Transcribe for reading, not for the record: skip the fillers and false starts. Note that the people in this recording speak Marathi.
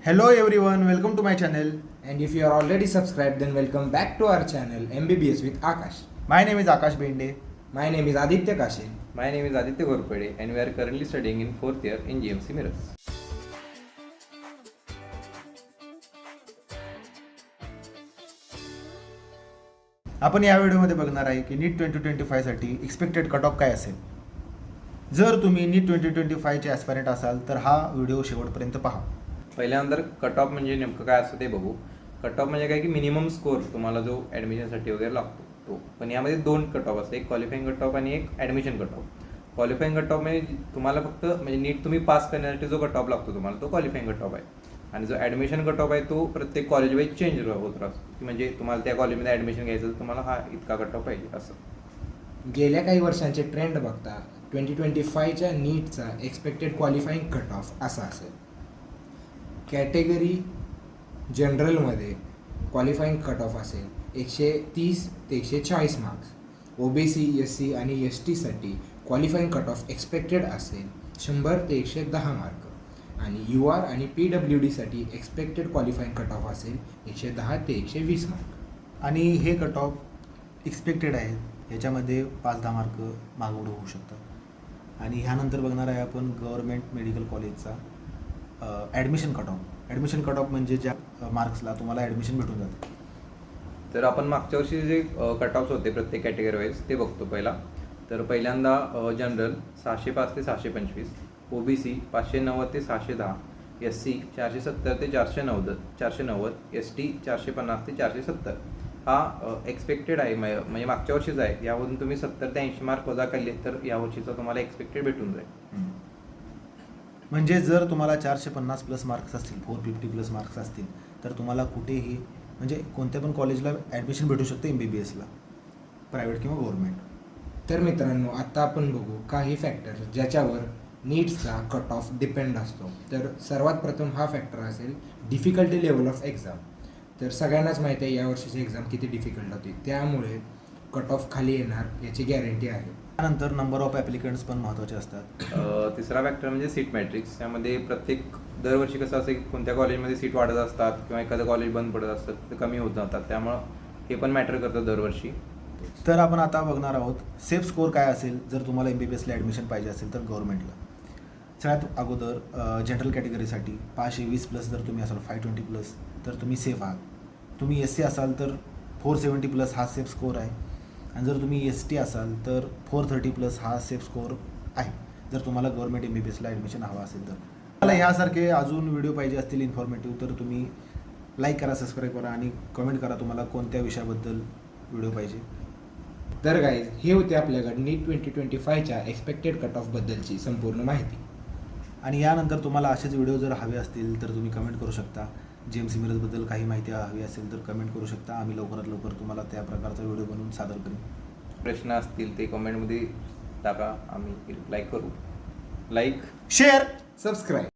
Hello everyone, welcome to my channel. And if you are already subscribed, then welcome back to our channel MBBS with Akash. My name is Akash Bende. My name is Aditya Kashin. My name is Aditya Gorpade and we are currently studying in 4th year in GMC Miras. आपण या व्हिडिओमध्ये बघणार आहे की नीट 2025साठी एक्सपेक्टेड कट ऑफ काय असेल. जर तुम्ही नीट 2025चे ॲस्पायरंट असाल तर हा व्हिडिओ शेवटपर्यंत पहा. पहिल्यांदा कट ऑफ म्हणजे नेमकं काय असतं ते बघू. कट ऑफ म्हणजे काय की मिनिमम स्कोअर तुम्हाला जो ॲडमिशनसाठी वगैरे लागतो तो. पण यामध्ये दोन कट ऑफ असते, एक क्वालिफाईंग कट ऑफ आणि एक admission cut off. Qualifying cut off म्हणजे तुम्हाला फक्त म्हणजे नीट तुम्ही पास करण्यासाठी जो कट ऑफ लागतो तुम्हाला तो क्वालिफाईंग कट ऑफ आहे. आणि जो ॲडमिशन कट ऑफ आहे तो प्रत्येक कॉलेज वाईज चेंज होत राहतो. म्हणजे तुम्हाला त्या कॉलेजमध्ये ॲडमिशन घ्यायचं तर तुम्हाला हा इतका कट ऑफ पाहिजे असं. गेल्या काही वर्षांचे ट्रेंड बघता 2025च्या नीटचा एक्सपेक्टेड क्वालिफाईंग कट ऑफ असा असेल. कॅटेगरी जनरलमध्ये क्वालिफाईंग कट ऑफ असेल 130 ते 140 मार्क्स. OBC, SC आणि STसाठी क्वालिफाईंग कट ऑफ एक्सपेक्टेड असेल 100 ते 110 मार्क. आणि UR आणि PWDसाठी एक्सपेक्टेड क्वालिफाईंग कट ऑफ असेल 110 ते 120 मार्क. आणि हे कट ऑफ एक्सपेक्टेड आहे, याच्यामध्ये 5-10 मार्क मागवड होऊ शकतात. आणि ह्यानंतर बघणार आहे आपण गव्हर्नमेंट मेडिकल कॉलेजचा admission cut off. Admission cut off म्हणजे ज्या मार्क्सला तुम्हाला ॲडमिशन भेटून जातं. तर आपण मागच्या वर्षी जे कट ऑफ्स होते प्रत्येक कॅटेगरी वाईज ते बघतो पहिला. तर पहिल्यांदा जनरल 605 ते 625, OBC 590 ते 610, SC 470 ते 490, ST 450 ते 470. हा एक्सपेक्टेड आहे, म्हणजे मागच्या वर्षीच आहे. यावरून तुम्ही 70 ते 80 मार्क वजा केले तर या वर्षीचा तुम्हाला एक्सपेक्टेड भेटून जाईल. म्हणजे जर तुम्हाला 450 प्लस मार्क्स असतील, 450 प्लस मार्क्स असतील तर तुम्हाला कुठेही म्हणजे कोणत्या पण कॉलेजला ॲडमिशन भेटू शकते MBBSला, प्रायव्हेट किंवा गव्हर्नमेंट. तर मित्रांनो, आता आपण बघू काही फॅक्टर ज्याच्यावर नीट्सचा कट ऑफ डिपेंड असतो. तर सर्वात प्रथम हा फॅक्टर असेल डिफिकल्टी लेवल ऑफ एक्झाम. तर सगळ्यांनाच माहिती आहे यावर्षीची एक्झाम किती डिफिकल्ट होती, त्यामुळे कट ऑफ खाली येणार याची गॅरंटी आहे. त्यानंतर नंबर ऑफ ॲप्लिकंट्स पण महत्त्वाचे असतात. तिसरा फॅक्टर म्हणजे सीट मॅट्रिक्स. त्यामध्ये प्रत्येक दरवर्षी कसं असं कोणत्या कॉलेजमध्ये सीट वाढत असतात किंवा एखादं कॉलेज बंद पडत असतात, ते कमी होत जातात. त्यामुळं हे पण मॅटर करतं दरवर्षी. तर आपण आता बघणार आहोत सेफ स्कोअर काय असेल जर तुम्हाला MBBSला ॲडमिशन पाहिजे असेल तर गव्हर्नमेंटला. सगळ्यात अगोदर जनरल कॅटेगरीसाठी 520 प्लस जर तुम्ही असाल, 520 प्लस तर तुम्ही सेफ आहात. तुम्ही SC असाल तर 470 प्लस हा सेफ स्कोअर आहे. आणि जर तुम्ही ST असाल तर 430 प्लस हा सेफ स्कोअर आहे जर तुम्हाला गव्हर्नमेंट MBBSला ॲडमिशन हवं असेल तर. मला ह्यासारखे अजून व्हिडिओ पाहिजे असतील इन्फॉर्मेटिव्ह तर तुम्ही लाईक करा, सबस्क्राईब करा आणि कमेंट करा तुम्हाला कोणत्या विषयाबद्दल व्हिडिओ पाहिजे. तर गाईज, हे होते आपल्याकडे नीट 2025च्या एक्सपेक्टेड कट ऑफबद्दलची संपूर्ण माहिती. आणि यानंतर तुम्हाला असेच व्हिडिओ जर हवे असतील तर तुम्ही कमेंट करू शकता. GMC मिरजबद्दल काही माहिती हवी असेल तर कमेंट करू शकता. आम्ही लवकरात लवकर तुम्हाला त्या प्रकारचा व्हिडिओ बनवून सादर करू. प्रश्न असतील ते कमेंटमध्ये टाका, आम्ही रिप्लाय करू. Like, share, subscribe.